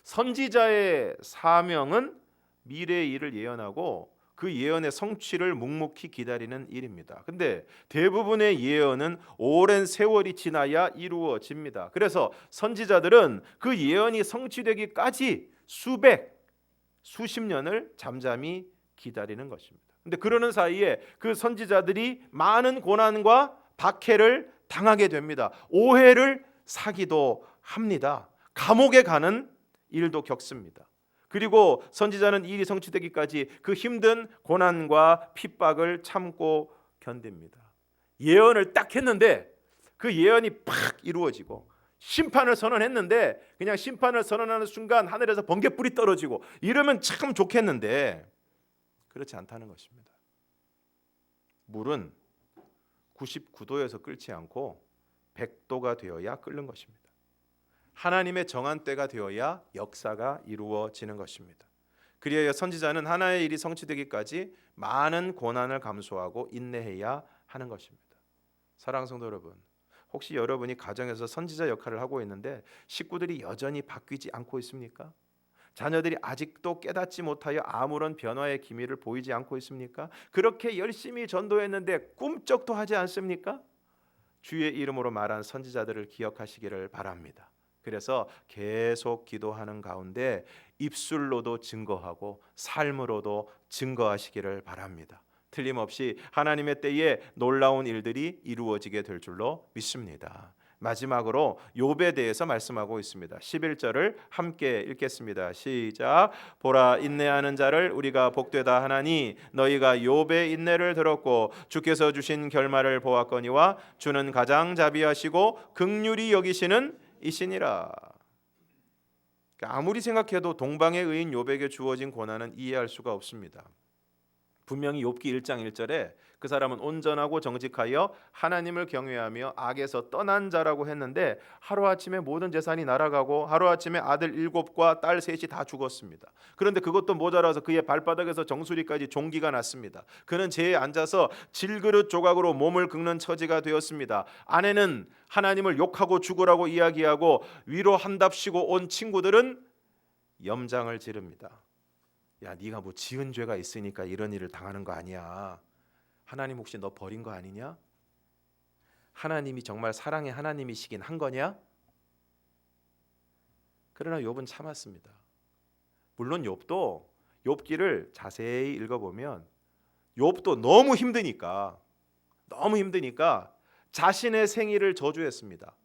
선지자의 사명은 미래의 일을 예언하고 그 예언의 성취를 묵묵히 기다리는 일입니다. 근데 대부분의 예언은 오랜 세월이 지나야 이루어집니다. 그래서 선지자들은 그 예언이 성취되기까지 수십 년을 잠잠히 기다리는 것입니다. 근데 그러는 사이에 그 선지자들이 많은 고난과 박해를 당하게 됩니다. 오해를 사기도 합니다. 감옥에 가는 일도 겪습니다. 그리고 선지자는 일이 성취되기까지 그 힘든 고난과 핍박을 참고 견딥니다. 예언을 딱 했는데 그 예언이 팍 이루어지고 심판을 선언했는데 그냥 심판을 선언하는 순간 하늘에서 번개불이 떨어지고 이러면 참 좋겠는데 그렇지 않다는 것입니다. 물은 99도에서 끓지 않고 100도가 되어야 끓는 것입니다. 하나님의 정한 때가 되어야 역사가 이루어지는 것입니다. 그리하여 선지자는 하나의 일이 성취되기까지 많은 고난을 감수하고 인내해야 하는 것입니다. 사랑하는 성도 여러분, 혹시 여러분이 가정에서 선지자 역할을 하고 있는데 식구들이 여전히 바뀌지 않고 있습니까? 자녀들이 아직도 깨닫지 못하여 아무런 변화의 기미를 보이지 않고 있습니까? 그렇게 열심히 전도했는데 꿈쩍도 하지 않습니까? 주의 이름으로 말한 선지자들을 기억하시기를 바랍니다. 그래서 계속 기도하는 가운데 입술로도 증거하고 삶으로도 증거하시기를 바랍니다. 틀림없이 하나님의 때에 놀라운 일들이 이루어지게 될 줄로 믿습니다. 마지막으로 욥에 대해서 말씀하고 있습니다. 11절을 함께 읽겠습니다. 시작. 보라, 인내하는 자를 우리가 복되다 하나니 너희가 욥의 인내를 들었고 주께서 주신 결말을 보았거니와 주는 가장 자비하시고 긍휼히 여기시는 이시니라. 아무리 생각해도 동방의 의인 욥에게 주어진 고난은 이해할 수가 없습니다. 분명히 욥기 1장 1절에 그 사람은 온전하고 정직하여 하나님을 경외하며 악에서 떠난 자라고 했는데 하루아침에 모든 재산이 날아가고 하루아침에 아들 7과 딸 3이 다 죽었습니다. 그런데 그것도 모자라서 그의 발바닥에서 정수리까지 종기가 났습니다. 그는 재에 앉아서 질그릇 조각으로 몸을 긁는 처지가 되었습니다. 아내는 하나님을 욕하고 죽으라고 이야기하고 위로한답시고 온 친구들은 염장을 지릅니다. 야, 네가 뭐 지은 죄가 있으니까 이런 일을 당하는 거 아니야. 하나님 혹시 너 버린 거 아니냐? 하나님이 정말 사랑의 하나님이시긴 한 거냐? 그러나 욥은 참았습니다. 물론 욥도 욥기를 자세히 읽어보면 욥도 너무 힘드니까 자신의 생일을 저주했습니다.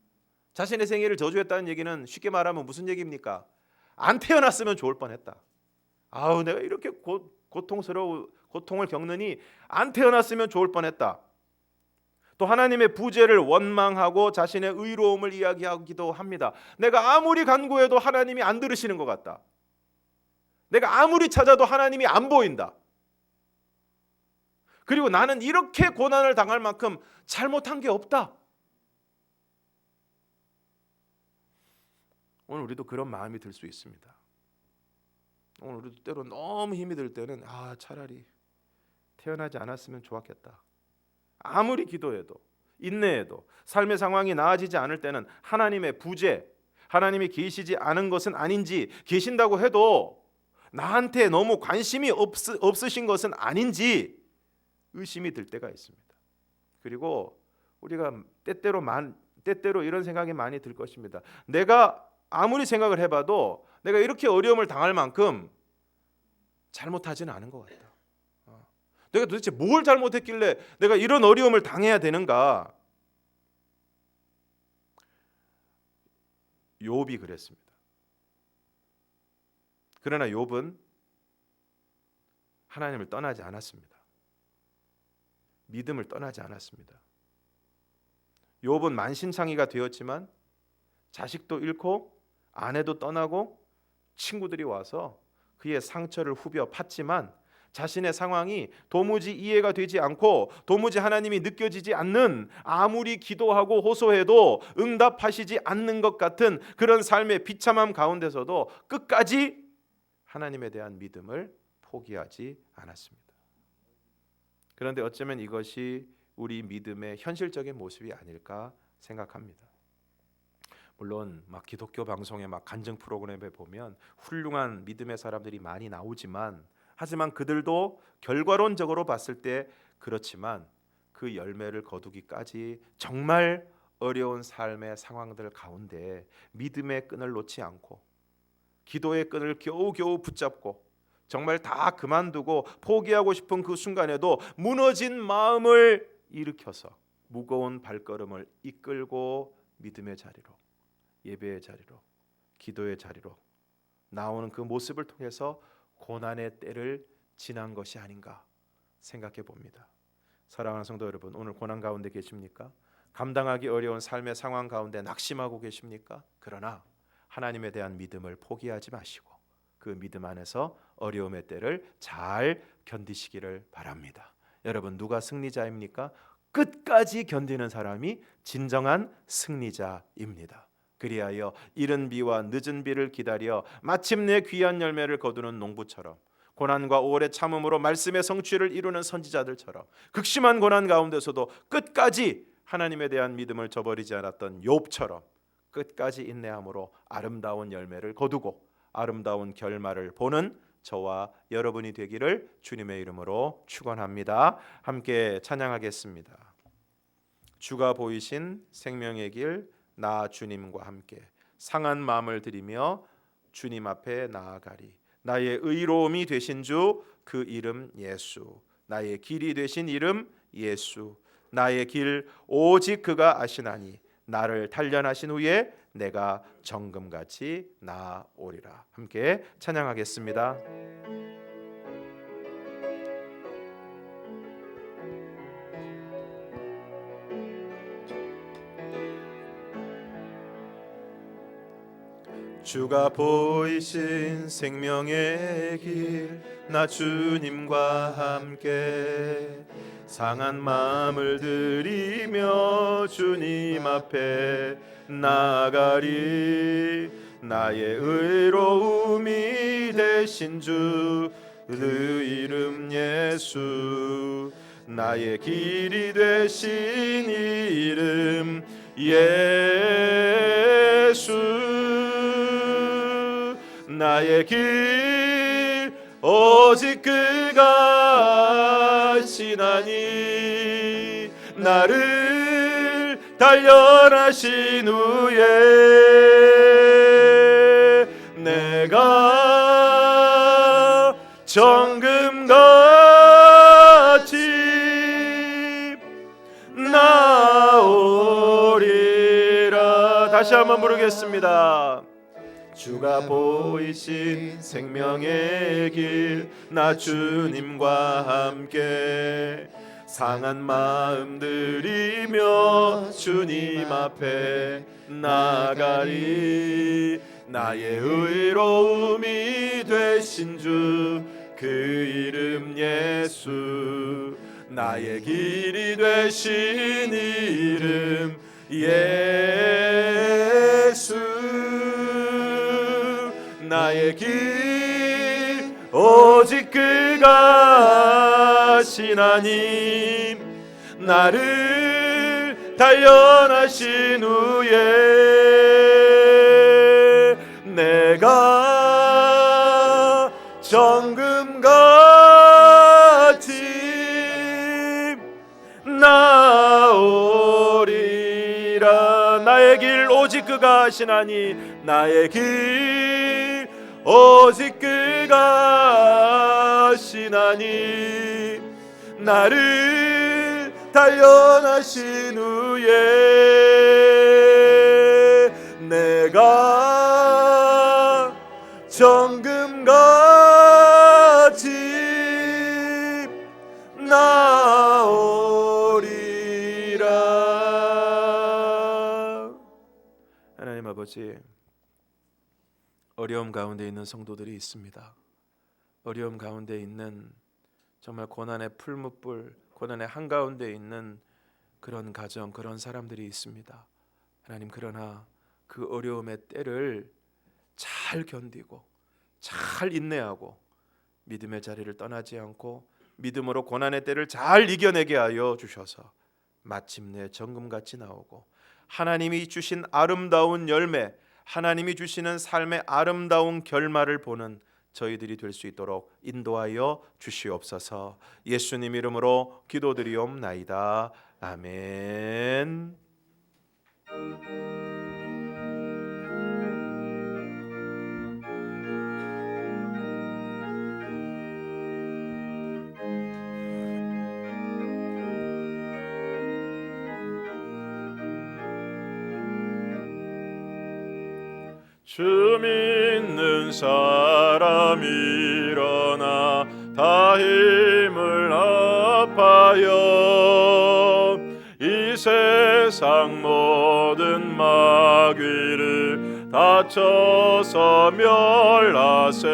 자신의 생일을 저주했다는 얘기는 쉽게 말하면 무슨 얘기입니까? 안 태어났으면 좋을 뻔했다. 아우, 내가 이렇게 고통을 겪느니 안 태어났으면 좋을 뻔했다. 또 하나님의 부재를 원망하고 자신의 의로움을 이야기하기도 합니다. 내가 아무리 간구해도 하나님이 안 들으시는 것 같다. 내가 아무리 찾아도 하나님이 안 보인다. 그리고 나는 이렇게 고난을 당할 만큼 잘못한 게 없다. 오늘 우리도 그런 마음이 들 수 있습니다. 오늘 우리도 때로 너무 힘이 들 때는 차라리 태어나지 않았으면 좋았겠다. 아무리 기도해도 인내해도 삶의 상황이 나아지지 않을 때는 하나님의 부재, 하나님이 계시지 않은 것은 아닌지, 계신다고 해도 나한테 너무 관심이 없으신 것은 아닌지 의심이 들 때가 있습니다. 그리고 우리가 때때로 이런 생각이 많이 들 것입니다. 내가 아무리 생각을 해봐도 내가 이렇게 어려움을 당할 만큼 잘못하지는 않은 것 같다. 내가 도대체 뭘 잘못했길래 내가 이런 어려움을 당해야 되는가? 욥이 그랬습니다. 그러나 욥은 하나님을 떠나지 않았습니다. 믿음을 떠나지 않았습니다. 욥은 만신창이가 되었지만 자식도 잃고 아내도 떠나고 친구들이 와서 그의 상처를 후벼 팠지만 자신의 상황이 도무지 이해가 되지 않고 도무지 하나님이 느껴지지 않는, 아무리 기도하고 호소해도 응답하시지 않는 것 같은 그런 삶의 비참함 가운데서도 끝까지 하나님에 대한 믿음을 포기하지 않았습니다. 그런데 어쩌면 이것이 우리 믿음의 현실적인 모습이 아닐까 생각합니다. 물론 막 기독교 방송의 막 간증 프로그램에 보면 훌륭한 믿음의 사람들이 많이 나오지만, 하지만 그들도 결과론적으로 봤을 때 그렇지만 그 열매를 거두기까지 정말 어려운 삶의 상황들 가운데 믿음의 끈을 놓지 않고 기도의 끈을 겨우겨우 붙잡고 정말 다 그만두고 포기하고 싶은 그 순간에도 무너진 마음을 일으켜서 무거운 발걸음을 이끌고 믿음의 자리로, 예배의 자리로, 기도의 자리로 나오는 그 모습을 통해서 고난의 때를 지난 것이 아닌가 생각해 봅니다. 사랑하는 성도 여러분, 오늘 고난 가운데 계십니까? 감당하기 어려운 삶의 상황 가운데 낙심하고 계십니까? 그러나 하나님에 대한 믿음을 포기하지 마시고 그 믿음 안에서 어려움의 때를 잘 견디시기를 바랍니다. 여러분, 누가 승리자입니까? 끝까지 견디는 사람이 진정한 승리자입니다. 그리하여 이른 비와 늦은 비를 기다려 마침내 귀한 열매를 거두는 농부처럼, 고난과 오래 참음으로 말씀의 성취를 이루는 선지자들처럼, 극심한 고난 가운데서도 끝까지 하나님에 대한 믿음을 저버리지 않았던 욥처럼 끝까지 인내함으로 아름다운 열매를 거두고 아름다운 결말을 보는 저와 여러분이 되기를 주님의 이름으로 축원합니다. 함께 찬양하겠습니다. 주가 보이신 생명의 길, 나 주님과 함께 상한 마음을 드리며 주님 앞에 나아가리. 나의 의로움이 되신 주, 그 이름 예수. 나의 길이 되신 이름 예수. 나의 길 오직 그가 아시나니 나를 단련하신 후에 내가 정금같이 나아오리라. 함께 찬양하겠습니다. 주가 보이신 생명의 길, 나 주님과 함께 상한 마음을 들이며 주님 앞에 나가리. 나의 의로움이 되신 주, 그 이름 예수. 나의 길이 되신 이름 예수. 나의 길 오직 그가 아시나니 나를 단련하신 후에 내가 정금같이 나오리라. 다시 한번 부르겠습니다. 주가 보이신 생명의 길, 나 주님과 함께 상한 마음 들이며 주님 앞에 나가리. 나의 의로움이 되신 주, 그 이름 예수. 나의 길이 되신 이름 예수. 나의 길 오직 그가 아시나니 나를 단련하신 후에 내가 정금같이 나오리라. 나의 길 오직 그가 아시나니 나의 길 오직 그가 아시나니 나를 단련하신 후에 내가 정금같이 나오리라. 하나님 아버지, 어려움 가운데 있는 성도들이 있습니다. 어려움 가운데 있는 정말 고난의 풀무불, 고난의 한가운데 있는 그런 가정, 그런 사람들이 있습니다. 하나님, 그러나 그 어려움의 때를 잘 견디고 잘 인내하고 믿음의 자리를 떠나지 않고 믿음으로 고난의 때를 잘 이겨내게 하여 주셔서 마침내 정금같이 나오고 하나님이 주신 아름다운 열매, 하나님이 주시는 삶의 아름다운 결말을 보는 저희들이 될 수 있도록 인도하여 주시옵소서. 예수님 이름으로 기도드리옵나이다. 아멘. 주 믿는 사람 일어나 다 힘을 합하여 이 세상 모든 마귀를 다쳐서 멸하세.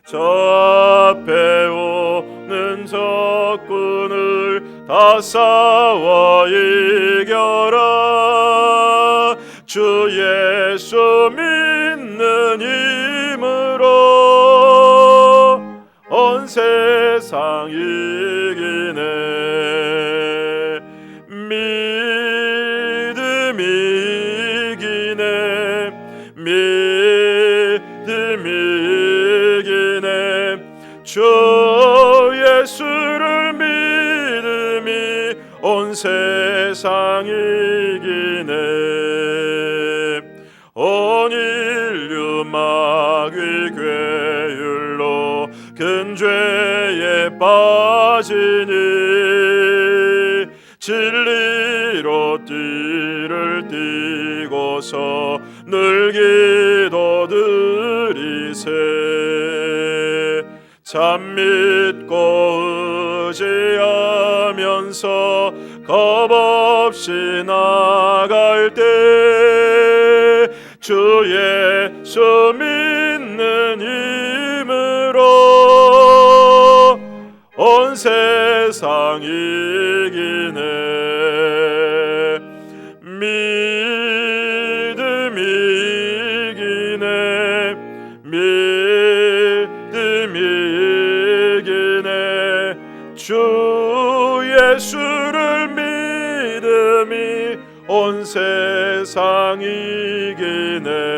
저 앞에 오는 적군을 다 싸워 이겨라. 주 예수 믿는 힘으로 온 세상 이기네. 믿음이 이기네. 믿음이 이기네. 주 예수를 믿음이 온 세상 이기네. 온 인류 마귀 괴율로 큰 죄에 빠지니 진리로 띠를 띠고서 늘 기도드리세. 참 믿고 의지하면서 겁없이 나갈 때 주 예수 믿는 힘으로 온 세상 이기네. 믿음이 이기네. 믿음이 이기네. 주 예수를 믿음이 온 세상 이기네.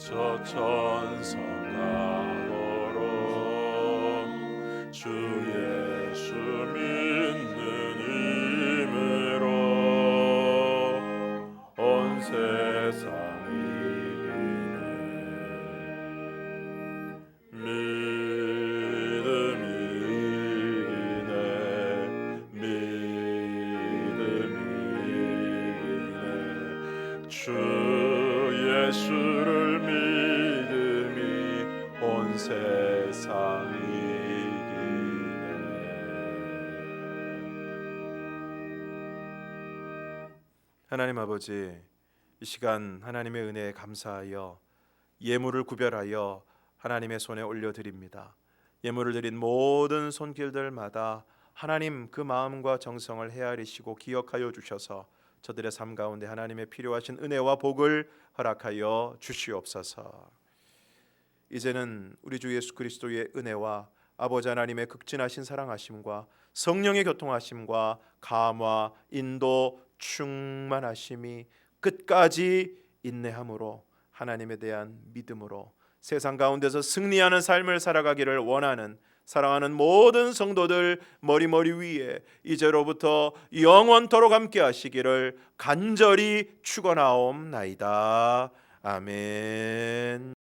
저 천성강으로 주 예수 믿는 힘으로 온 세상 이기네. 믿음이 이기네. 믿음이 이기네. 주 예수를 믿음이 온 세상 이기네. 하나님 아버지, 이 시간 하나님의 은혜에 감사하여 예물을 구별하여 하나님의 손에 올려드립니다. 예물을 드린 모든 손길들마다 하나님 그 마음과 정성을 헤아리시고 기억하여 주셔서 저들의 삶 가운데 하나님의 필요하신 은혜와 복을 허락하여 주시옵소서. 이제는 우리 주 예수 그리스도의 은혜와 아버지 하나님의 극진하신 사랑하심과 성령의 교통하심과 감화, 인도, 충만하심이 끝까지 인내함으로 하나님에 대한 믿음으로 세상 가운데서 승리하는 삶을 살아가기를 원하는 사랑하는 모든 성도들 머리 위에 이제로부터 영원토록 함께 하시기를 간절히 축원하옵나이다. 아멘.